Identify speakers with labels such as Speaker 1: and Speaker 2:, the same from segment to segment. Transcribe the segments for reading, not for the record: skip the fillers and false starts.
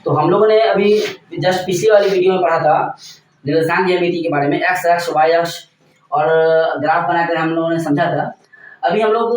Speaker 1: तो हम लोगों ने अभी जस्ट पिछली वाली वीडियो में पढ़ा था निर्देशांक ज्यामिति के बारे में, एक्स अक्ष वाई अक्ष और ग्राफ बनाकर हम लोगों ने समझा था। अभी हम लोग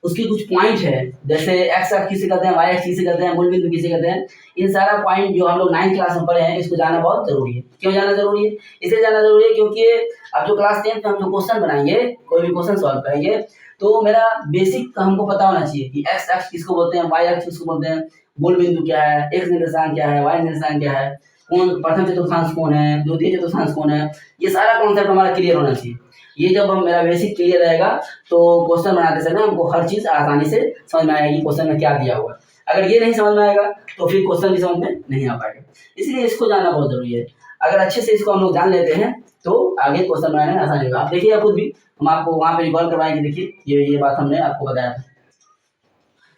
Speaker 1: उसके कुछ पॉइंट है, जैसे एक्स अक्ष किसे कहते हैं, वाई अक्ष किसे कहते हैं, मूल बिंदु किसे कहते हैं, इन सारा पॉइंट जो हम लोग 9th क्लास में पढ़े हैं, इसको जानना बहुत जरूरी है। क्यों जानना जरूरी है? इसलिए जानना जरूरी है क्योंकि अब जो क्लास 10th में हम जो क्वेश्चन बनाएंगे, कोई भी क्वेश्चन सॉल्व करेंगे, तो मेरा बेसिक हमको पता होना चाहिए कि एक्स अक्ष किसको बोलते हैं, वाई अक्ष किसको बोलते हैं, मूल बिंदु क्या है, एक्स निर्देशांक क्या है, वाई निर्देशांक क्या है, कौन प्रथम चतुर्थांश कौन है, द्वितीय चतुर्थांश कौन है, ये सारा कॉन्सेप्ट हमारा क्लियर होना चाहिए। ये जब हम मेरा बेसिक क्लियर रहेगा तो क्वेश्चन बनाते समय हमको हर चीज आसानी से समझ में आएगी, क्वेश्चन में क्या दिया हुआ है। अगर ये नहीं समझ में आएगा तो फिर क्वेश्चन भी समझ में नहीं आ पाएगा, इसलिए इसको जानना बहुत जरूरी है। अगर अच्छे से इसको हम लोग जान लेते हैं तो आगे क्वेश्चन बनाने में आसानी होगा। आप देखिए खुद भी, हम आपको वहाँ पे रिकॉल करवाएंगे। देखिए ये बात हमने आपको बताया था।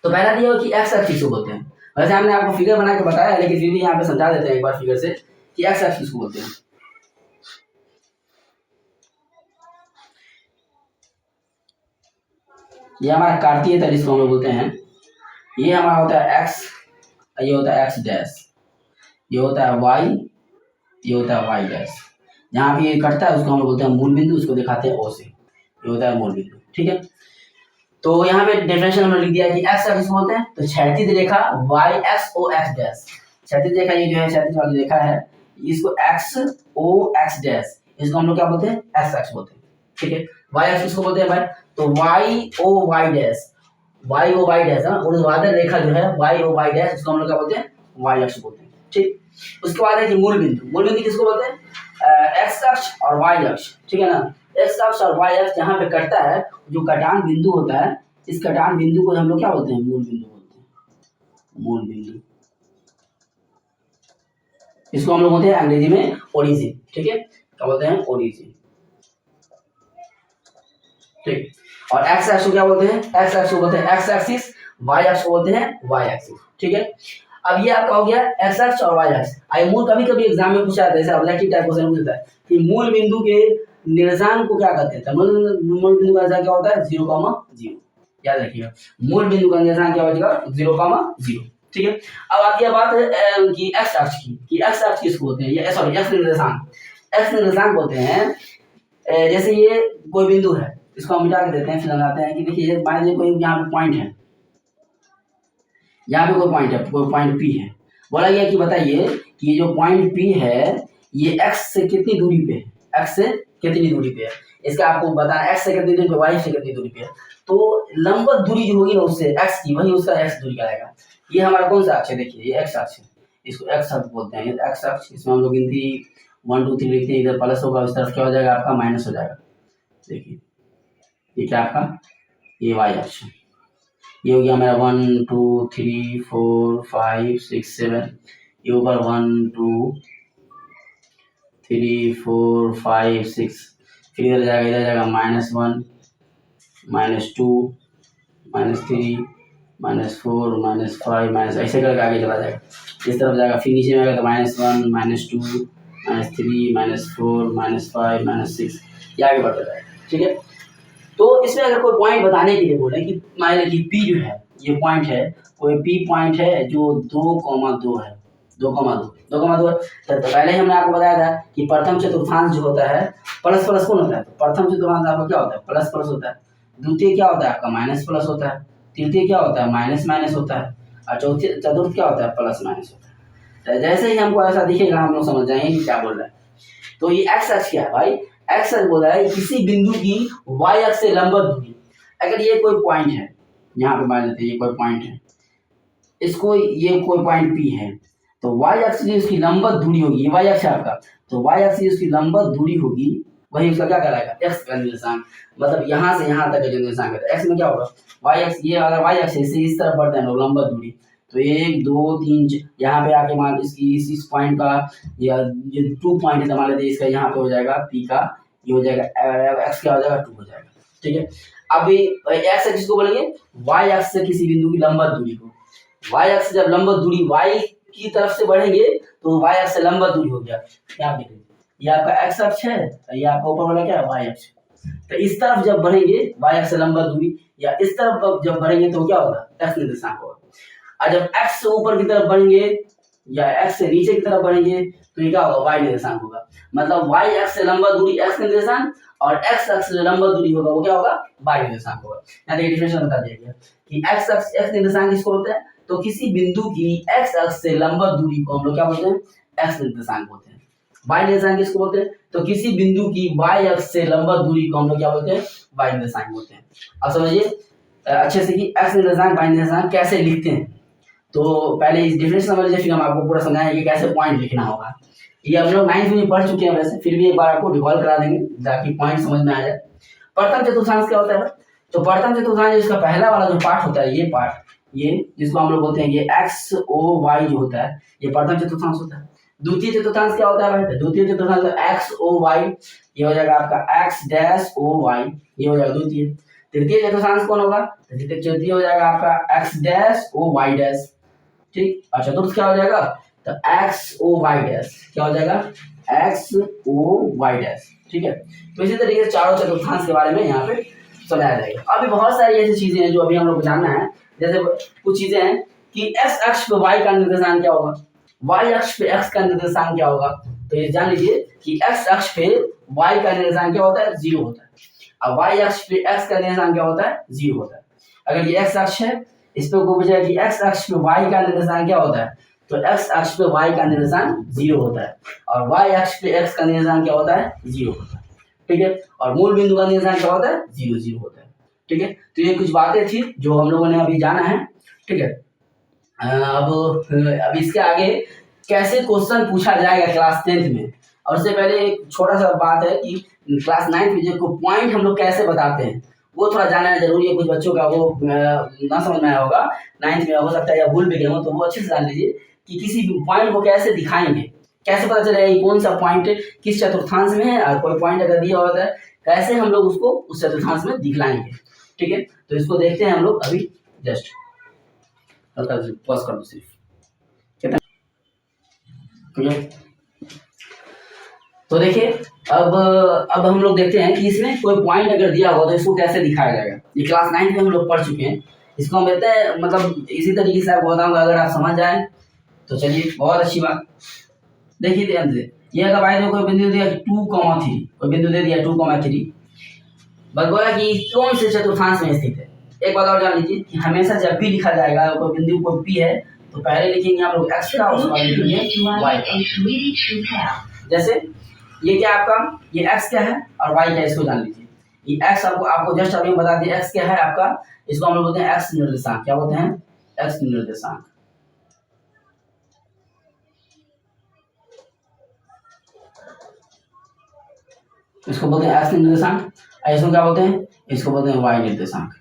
Speaker 1: तो पहला दिया कि एक्स अक्ष किसको बोलते हैं। वैसे हमने आपको फिगर बना के बताया है, लेकिन फिर भी यहाँ पे समझा देते हैं एक बार फिगर से कि एक्स अक्ष किसको बोलते हैं। ये हमारा कार्तीय तल जिसको हम लोग बोलते हैं, ये हमारा होता है एक्स, ये होता है एक्स डैश, ये होता है वाई, ये होता है वाई डैश। जहाँ पे ये कटता है उसको हम लोग बोलते हैं मूल बिंदु, उसको दिखाते हैं ओ से, ये होता है मूल बिंदु। ठीक है, तो यहाँ पे डेफिनेशन हमने लिख दिया कि एक्स अक्ष किसको बोलते हैं, तो क्षैतिज रेखा वाई एक्स ओ एक्स डैश, क्षैतिज रेखा ये जो है क्षैतिज वाली रेखा है, इसको एक्स ओ एक्स डैश, इसको हम लोग क्या बोलते हैं, एक्स अक्ष बोलते हैं। ठीक है, वाई अक्ष किसको बोलते हैं भाई, तो Y O Y dash, Y O Y dash है, ऊर्ध्वाधर रेखा जो है वाई ओ वाई डैश, उसको हम लोग क्या बोलते हैं, वाई अक्ष बोलते हैं। ठीक, उसके बाद है कि मूल बिंदु, मूल बिंदु किसको बोलते हैं, एक्स अक्ष और वाई अक्ष। ठीक है ना, एक्स अक्ष और वाई अक्ष जहाँ पे कटता है, जो कटान बिंदु होता है, इस कटान बिंदु को हम लोग क्या बोलते हैं, मूल बिंदु बोलते हैं, मूल बिंदु। इसको हम लोग बोलते हैं अंग्रेजी में ओरिजिन। ठीक है, क्या बोलते हैं, ओरिजिन। ठीक, और एक्स अक्ष को क्या बोलते हैं, एक्स अक्ष को बोलते हैं एक्स एक्सिस, वाई अक्ष को बोलते हैं वाई एक्सिस। ठीक है, अब ये आपका हो गया एक्स अक्ष और वाई अक्ष। आई मूल कभी कभी एग्जाम में पूछा जाता है, जैसे ऑब्जेक्टिव टाइप क्वेश्चन पूछता है कि मूल बिंदु के निर्देशांक को क्या कहते हैं। मूल बिंदु का निर्देशांक क्या होता है, 0,0। याद रखिएगा, मूल बिंदु का निर्देशांक क्या होगा, 0,0। ठीक है, अब आती है बात कि एक्स अक्ष की, कि एक्स अक्ष किसको बोलते हैं, ये सॉरी एक्स निर्देशांक, एक्स निर्देशांक बोलते हैं। जैसे ये कोई बिंदु है, इसको हम मिटा के देते हैं, फिर लगाते हैं कि देखिए मान लीजिए कोई यहाँ पे पॉइंट है, यहाँ पे कोई पॉइंट है, कोई पॉइंट पी है। बोला गया कि बताइए कि ये जो पॉइंट पी है ये एक्स से कितनी दूरी पे है, एक्स से कितनी दूरी पे है, इसका आपको बताना, एक्स से कितनी दूरी पे, वाई से कितनी दूरी पे है। तो लंबवत दूरी जो होगी ना उससे एक्स की, वही उसका एक्स दूरी कहलाएगा। ये हमारा कौन सा अक्ष है, देखिए ये एक्स अक्ष है, इसको एक्स अक्ष बोलते हैं, एक्स अक्ष। इसमें हम लोग गिनती 1 2 3 लिखते हैं, इधर प्लस होगा, उस तरफ क्या हो जाएगा आपका माइनस हो जाएगा। देखिए ये क्या आपका, ये वाई अक्ष, ये हो गया मेरा 1 2 3 4 5 6 7, ये ऊपर 1 2 3 4 5 6, फिर इधर जाएगा, इधर जाएगा -1 -2 -3 -4 -5 माइनस, ऐसे करके आगे चला जाएगा, इस तरफ जाएगा, फिर नीचे में आएगा तो -1 -2 -3 -4 -5 -6, ये आगे बढ़ता जाएगा। ठीक है, तो इसमें अगर कोई पॉइंट बताने के लिए बोले कि मान लीजिए कि पी जो है, ये पॉइंट है, कोई पी पॉइंट है जो 2,2 है, 2,2 है, तो पहले ही हमने आपको बताया था कि प्रथम चतुर्थांश जो होता है प्लस प्लस कौन होता है, तो प्रथम चतुर्थांश आपका क्या होता है, प्लस प्लस होता है, द्वितीय क्या होता है आपका माइनस प्लस होता है, तृतीय क्या होता है माइनस माइनस होता है, और चतुर्थ क्या होता है प्लस माइनस होता है। तो जैसे ही हमको ऐसा दिखेगा हम लोग समझ जाएंगे कि क्या बोल रहा है। तो ये एक्स अक्ष क्या है भाई, एक्स अक्ष बोल रहा है किसी बिंदु की वाई अक्ष से लंबवत दूरी। अगर ये कोई पॉइंट है, यहाँ पे मान लेते हैं ये कोई पॉइंट है, इसको ये कोई पॉइंट पी है, तो वाई अक्ष जो इसकी लंबवत दूरी होगी, ये वाई अक्ष है आपका, तो वाई अक्ष जो इसकी लंबवत दूरी होगी वही उसका क्या कहलाएगा, एक्स का निर्देशांक। मतलब यहाँ से यहाँ तक का जो निर्देशांक है, एक्स में क्या होगा, वाई अक्ष, ये अगर वाई अक्ष से इस तरफ बढ़ते हैं लोग लंबवत दूरी, तो 1 2 3 यहाँ पे आके मान इसकी इस पॉइंट का, या ये 2 पॉइंट है, मान लेते हैं इसका यहाँ पे हो जाएगा पी का, ये हो जाएगा एक्स क्या हो जाएगा 2 हो जाएगा। ठीक है, अब एक्स एक्सिस को बोलेंगे वाई अक्ष से किसी बिंदु की लंबवत दूरी को, वाई अक्ष जब लंबवत दूरी वाई की तरफ से बढ़ेंगे तो वाई अक्ष से लंबवत दूरी हो गया। क्या देखिए ये आपका एक्स अक्ष है, ये आपका ऊपर वाला क्या है वाई अक्ष। तो इस तरफ जब बढ़ेंगे वाई अक्ष से लंबवत दूरी, या इस तरफ जब बढ़ेंगे तो क्या होगा, एक्स निर्देशांक होगा। और जब एक्स से ऊपर की तरफ बढ़ेंगे या एक्स से नीचे की तरफ बढ़ेंगे तो ये क्या होगा, वाई निर्देशांक होगा। मतलब वाई एक्स से लंबा दूरी एक्स निर्देशांक और एक्स एक्स से लंबा दूरी होगा वो क्या होगा, वाई निर्देशांक होगा। यहाँ देखिए डिफिनेशन बता दिया गया कि एक्स एक्स एक्स निर्देशांक किसको बोलते हैं, तो किसी बिंदु की एक्स एक्स से लंबा दूरी को हम लोग क्या बोलते हैं, एक्स निर्देशांक बोलते हैं। वाई निर्देशांक किसको बोलते हैं, तो किसी बिंदु की वाई एक्स से लंबा दूरी को हम लोग क्या बोलते हैं, वाई निर्देशांक बोलते हैं। अब समझिए अच्छे से कि एक्स निर्देशांक वाई निर्देशांक कैसे लिखते हैं। तो पहले इस डिफरेंस समझ लीजिए, फिर हम आपको पूरा समझाएंगे कैसे पॉइंट लिखना होगा। ये हम लोग 9th में पढ़ चुके हैं वैसे, फिर भी एक बार आपको रिकॉल करा देंगे ताकि पॉइंट समझ में आ जाए। प्रथम चतुर्थांश क्या होता है, तो प्रथम चतुर्थांश इसका पहला वाला जो पार्ट होता है, ये पार्ट, ये जिसको हम लोग बोलते हैं ये एक्स ओ वाई जो होता है, ये प्रथम चतुर्थांश होता है। द्वितीय चतुर्थांश क्या होता है भाई, द्वितीय चतुर्थांश एक्स ओ वाई, ये हो जाएगा आपका एक्स डैश ओ वाई, ये हो जाएगा द्वितीय। तृतीय चतुर्थांश कौन होगा, तृतीय हो जाएगा आपका X dash O Y dash, ठीक। और चतुर्थ क्या हो जाएगा, तो एक्स ओ वाई डैश, क्या हो जाएगा, एक्स ओ वाई डैश, ठीक है। तो इसी तरीके से चारों चतुर्थांश के बारे में यहाँ पे समझाया जाएगा। अभी बहुत सारी ऐसी चीजें हैं जो अभी हम लोग को जानना है, जैसे कुछ चीजें हैं कि एक्स अक्ष पे वाई का निर्देशांक क्या होगा, वाई अक्ष पे एक्स का निर्देशांक क्या होगा। तो ये जान लीजिए कि एक्स अक्ष पे वाई का निर्देशांक क्या होता है, 0 होता है। अब वाई अक्ष पे एक्स का निर्देशांक क्या होता है, 0 होता है। अगर ये एक्स अक्ष है, इस पे को पूछा कि एक्स अक्ष पे वाई का निर्देशांक क्या होता है, तो एक्स अक्ष पे वाई का निर्देशांक 0 होता है और वाई अक्ष पे एक्स का निर्देशांक क्या होता है, 0 होता है, ठीक है। और मूल बिंदु का निर्देशांक क्या होता है, 0 0 होता है, ठीक है। तो ये कुछ बातें थी जो हम लोगों ने अभी जाना है, ठीक है। अब इसके आगे कैसे क्वेश्चन पूछा जाएगा क्लास 10th में, और उससे पहले एक छोटा सा बात है कि क्लास 9th में जो पॉइंट हम लोग कैसे बताते हैं वो थोड़ा जानना जरूरी है। कुछ बच्चों का वो ना समझ में आया होगा, 9th में हो सकता है या भूल भी गए हो, तो वो अच्छे से जान लीजिए कि किसी पॉइंट को कैसे दिखाएंगे, कैसे पता चलेगा कि कौन सा पॉइंट किस चतुर्थांश में है, और कोई पॉइंट अगर दिया होता है कैसे हम लोग उसको उस चतुर्थांश में दिखलाएंगे, ठीक है। तो इसको देखते हैं हम लोग अभी, जस्ट पॉज कर दो सिर्फ, कितना, ठीक है। तो देखिए अब हम लोग देखते हैं कि इसमें कोई पॉइंट अगर दिया हो तो इसको कैसे दिखाया जाएगा। ये क्लास 9th में हम लोग पढ़ चुके हैं, इसको हम कहते हैं, मतलब इसी तरीके से आपको बताऊंगा, अगर आप समझ जाए तो चलिए बहुत अच्छी बात। देखिए ध्यान से, ये अगर भाई कोई बिंदु दिया 2,3, कोई बिंदु दे दिया 2,3, बस बोला कि कौन से चतुर्थांश में स्थित है। एक बात और जान लीजिए कि हमेशा जब भी लिखा जाएगा कोई बिंदु कोई पी है तो पहले लिखेंगे हम लोग एक्स का, उसके बाद लिखेंगे वाई का। जैसे ये क्या आपका, ये x क्या है और y क्या है, इसको जान लीजिए। ये x आपको जस्ट अभी बता दिया x क्या है आपका, इसको हम लोग बोलते हैं x निर्देशांक। क्या बोलते हैं, x निर्देशांक। इसको बोलते हैं x निर्देशांक। इसको क्या बोलते हैं, इसको बोलते हैं y निर्देशांक।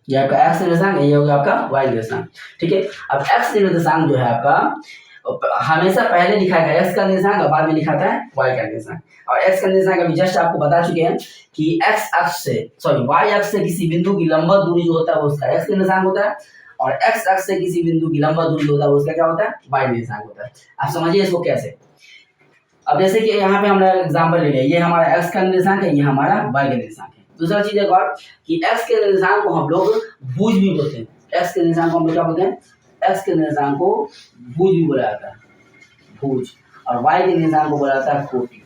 Speaker 1: ये आपका x निर्देशांक, ये होगा आपका y निर्देशांक, ठीक है। अब x निर्देशांक जो है आपका हमेशा पहले लिखा है x का निर्देशांक और बाद में लिखा था y का निर्देशांक। और x का निर्देशांक अभी जस्ट आपको बता चुके हैं कि x अक्ष से y अक्ष से किसी बिंदु की लंबा दूरी जो होता है वो उसका x निर्देशांक होता है, और x अक्ष से किसी बिंदु की लंबा दूरी होता है वो उसका क्या होता है, y निर्देशांक होता है। आप समझिए इसको कैसे। अब जैसे कि यहाँ पे हमने एग्जाम्पल ले लिया, ये हमारा x का निर्देशांक है, ये हमारा y का निर्देशांक है। दूसरा चीज एक और कि x के निर्देशांक को हम लोग भुज भी बोलते हैं। x के निर्देशांक को हम लोग क्या बोलते हैं, x के निर्देशांक को भुज भी बोला जाता है, भुज। और y के निर्देशांक को बोला जाता है कोटि,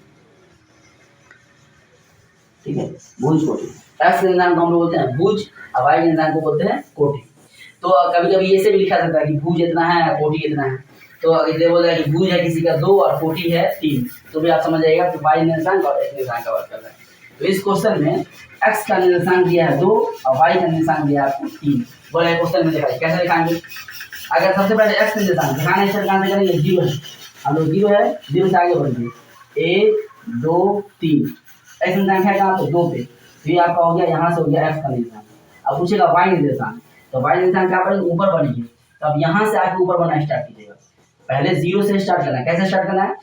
Speaker 1: ठीक है, भुज कोटि। x के निर्देशांक को हम लोग बोलते हैं भुज और y के निर्देशांक को बोलते हैं कोटि। तो कभी कभी ऐसे भी लिखा जाता है कि भुज इतना है कोटि इतना है। तो अगर ये बोल रहा है कि भुज है किसी का 2 और कोटि है 3, तो भी आप समझ जाइएगा कि y निर्देशांक और x निर्देशांक का बात कर रहा है। तो इस क्वेश्चन में x का निर्देशांक दिया है 2 और y का निर्देशांक दिया है आपको 3। बोला क्वेश्चन में दिखाइए कैसे दिखाएंगे। अगर सबसे पहले x निर्देशांक दिखाना इस प्रकार से करेंगे, 0 है, हम लोग 0 है, 0 से आगे बढ़ेंगे 1 2 3, x निर्देशांक है कहाँ पे 2 पे, तो ये आपका हो गया, यहाँ से हो गया x का निर्देशांक। अब पूछेगा y निर्देशांक, तो y निर्देशांक क्या पड़ेगा, ऊपर बढ़ेंगे। तो अब यहाँ से आके ऊपर बढ़ना स्टार्ट कीजिएगा। पहले 0 से स्टार्ट करना है। कैसे स्टार्ट करना है,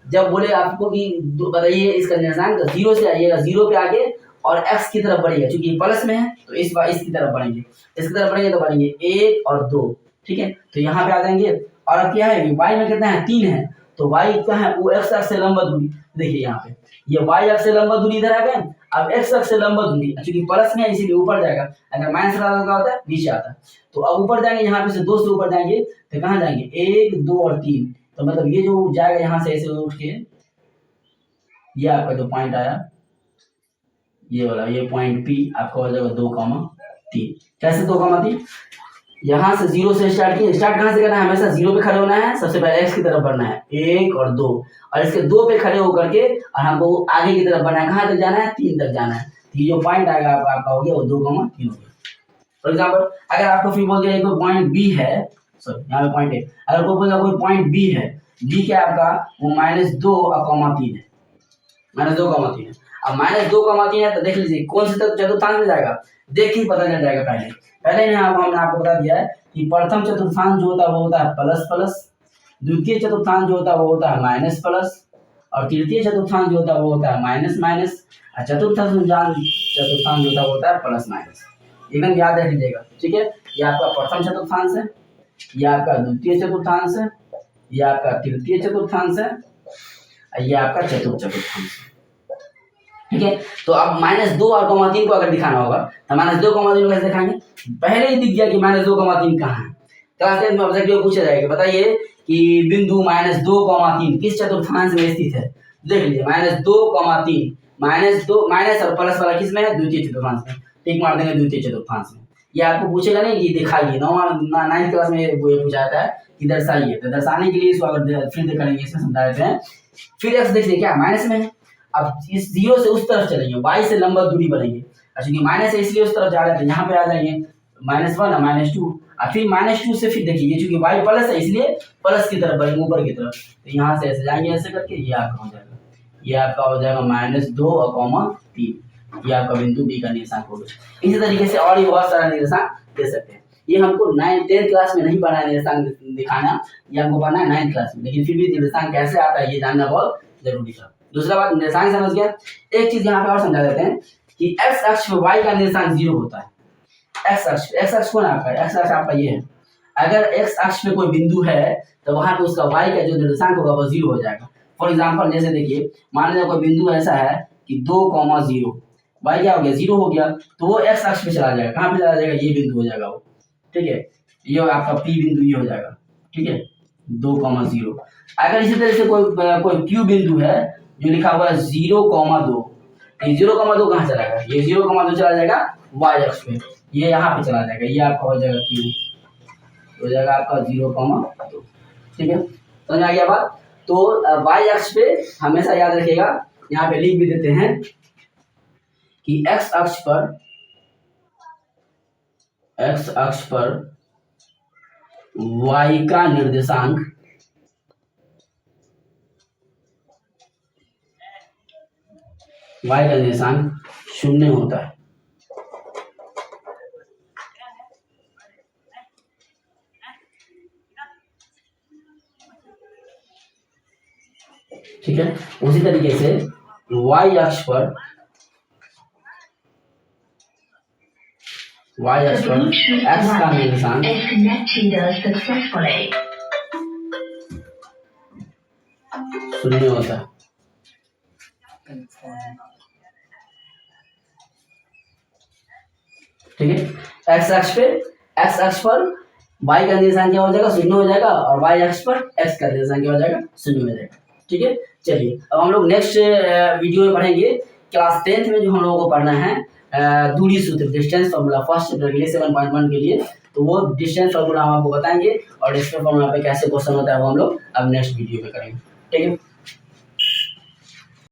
Speaker 1: जब बोले आपको कि बताइए इसका निर्देशांक, तो 0 से आइएगा, 0 पे आगे और x की तरफ बढ़िएगा, क्योंकि प्लस में है तो इस बार इसकी तरफ बढ़ेंगे, इसकी तरफ बढ़ेंगे तो बढ़ेंगे 1 और 2, ठीक है। तो यहाँ पे आ जाएंगे। और अब क्या है, y में कितना है 3 है, तो y क्या है वो x अक्ष से लंबा दूरी, देखिए यहाँ पे ये y अक्ष से लंबवत दूरी इधर आ गए, अब x अक्ष से लंबवत दूरी क्योंकि प्लस में है इसीलिए ऊपर जाएगा, अगर माइनस का होता है नीचे आता है। तो अब ऊपर जाएंगे, यहाँ पे से 2 से ऊपर जाएंगे तो कहाँ जाएंगे 1 2 और 3, तो मतलब ये जो जाएगा यहाँ से ऐसे उठ के ये आपका जो पॉइंट आया ये वाला, ये पॉइंट P आपका हो जाएगा 2,3। कैसे 2,3? यहाँ से 0 से स्टार्ट किए, स्टार्ट कहाँ से करना है, हमेशा 0 पे खड़े होना है, सबसे पहले x की तरफ बढ़ना है 1 और 2, और इसके 2 पे खड़े होकर के और हमको आगे की तरफ बढ़ना है, कहाँ तक जाना है 3 तक जाना है। तो ये जो पॉइंट आएगा आपका हो गया वो 2,3 हो गया। फॉर एग्जाम्पल अगर आपको फिर बोल दिया कोई पॉइंट बी है, सॉरी यहाँ पे पॉइंट है, अगर कोई बोला कोई पॉइंट बी है, बी क्या आपका वो -2,3 है, -2,3 है। अब -2,3 है तो देख लीजिए कौन से चतुर्थांश में जाएगा, देख ही पता चल जाएगा। पहले यहाँ हमने आपको बता दिया है कि प्रथम चतुर्थांश जो होता है वो होता है प्लस प्लस, द्वितीय चतुर्थांश जो होता है वो होता है माइनस प्लस, और तृतीय चतुर्थांश जो होता है वो होता है माइनस माइनस, और चतुर्थ चतुर्थांश जो होता है प्लस माइनस। एकदम याद रख लीजिएगा, ठीक है। ये आपका प्रथम चतुर्थांश है, ये आपका द्वितीय चतुर्थांश है, ये आपका तृतीय चतुर्थांश है, ये आपका चतुर्थ चतुर्थांश है, ठीक है। तो अब -2 और 3 को अगर दिखाना होगा तो -2, 3 कैसे दिखाएंगे, पहले ही दिख गया कि -2, 3 कहाँ है। क्लास 10 में ऑब्जेक्टिव पूछा जाएगा, बताइए कि बिंदु -2, 3 किस चतुर्थांश में स्थित है। देख लीजिए -2, 3, -2 माइनस और प्लस वाला किस में है, द्वितीय चतुर्थांश में, टिक मार देंगे द्वितीय चतुर्थांश में। ये आपको पूछेगा नहीं कि दिखाइए, 9th क्लास में वो पूछा जाता है कि दर्शाइए, तो दर्शाने के लिए इसको अगर फिर करेंगे, इसमें समझा देते हैं। फिर x देखिए क्या माइनस में है, अब इस 0 से उस तरफ चलेंगे, y से लंबवत दूरी बढ़ेंगे, अच्छा कि माइनस है इसलिए उस तरफ जा रहे थे, यहाँ पे आ जाएंगे -1 और -2, और फिर -2 से फिर देखिए ये चूंकि y प्लस है इसलिए प्लस की तरफ बढ़ेंगे, ऊपर की तरफ, तो यहाँ से ऐसे जाएंगे ऐसे करके, ये आपका हो जाएगा, ये आपका हो जाएगा -2 और 3, ये आपका बिंदु बी का निर्देशांक होगा। इसी तरीके से और भी बहुत सारा निर्देशांक दे सकते हैं। ये हमको 10th क्लास में नहीं पढ़ना है निर्देशांक दिखाना, ये हमको पढ़ना है 9th क्लास में, लेकिन फिर भी निर्देशांक कैसे आता है ये जानना बहुत जरूरी था। दूसरा बात निर्देशांक समझ गया, एक चीज यहाँ पे और समझा देते हैं कि x अक्ष पर y का निर्देशांक 0 होता है। x अक्ष कौन आपका है, x अक्ष आपका ये है, अगर x अक्ष पे कोई बिंदु है तो वहां पे उसका y का जो निर्देशांक होगा वो 0 हो जाएगा। फॉर एग्जांपल जैसे देखिए मान लीजिए कोई बिंदु ऐसा है कि 2,0, y क्या हो गया 0 हो गया, तो वो x अक्ष पे चला जाएगा, कहाँ पे चला जाएगा, ये बिंदु हो जाएगा वो, ठीक है, ये आपका p बिंदु ये हो जाएगा, ठीक है 2,0। अगर इसी तरह से कोई q बिंदु है जो लिखा हुआ है 0,2, ये 0,2 कहाँ चला जाएगा, ये 0,2 चला जाएगा y अक्ष पे, ये यहाँ पे चला जाएगा, ये आपका हो जाएगा q, हो जाएगा आपका 0,2, ठीक है, समझ आ गया बात। तो y अक्ष पे हमेशा याद रखिएगा, यहाँ पे लिख भी देते हैं कि x अक्ष पर y का निर्देशांक y का निर्देशांक 0 होता है, ठीक है। उसी तरीके से y अक्ष पर x का निर्देशांक 0 होता है, ठीक है। x अक्ष पर y का निर्देशांक क्या हो जाएगा 0 हो जाएगा, और y अक्ष पर x का निर्देशांक क्या हो जाएगा 0 हो जाएगा, ठीक है। चलिए अब हम लोग नेक्स्ट वीडियो में पढ़ेंगे क्लास 10th में जो हम लोगों को पढ़ना है दूरी सूत्र, डिस्टेंस फार्मूला, फर्स्ट चैप्टर के लिए 7.1 के लिए, तो वो डिस्टेंस फार्मूला हम आपको बताएंगे और डिस्टेंस फार्मूला पे कैसे क्वेश्चन होता है वो हम लोग अब नेक्स्ट वीडियो में करेंगे, ठीक है।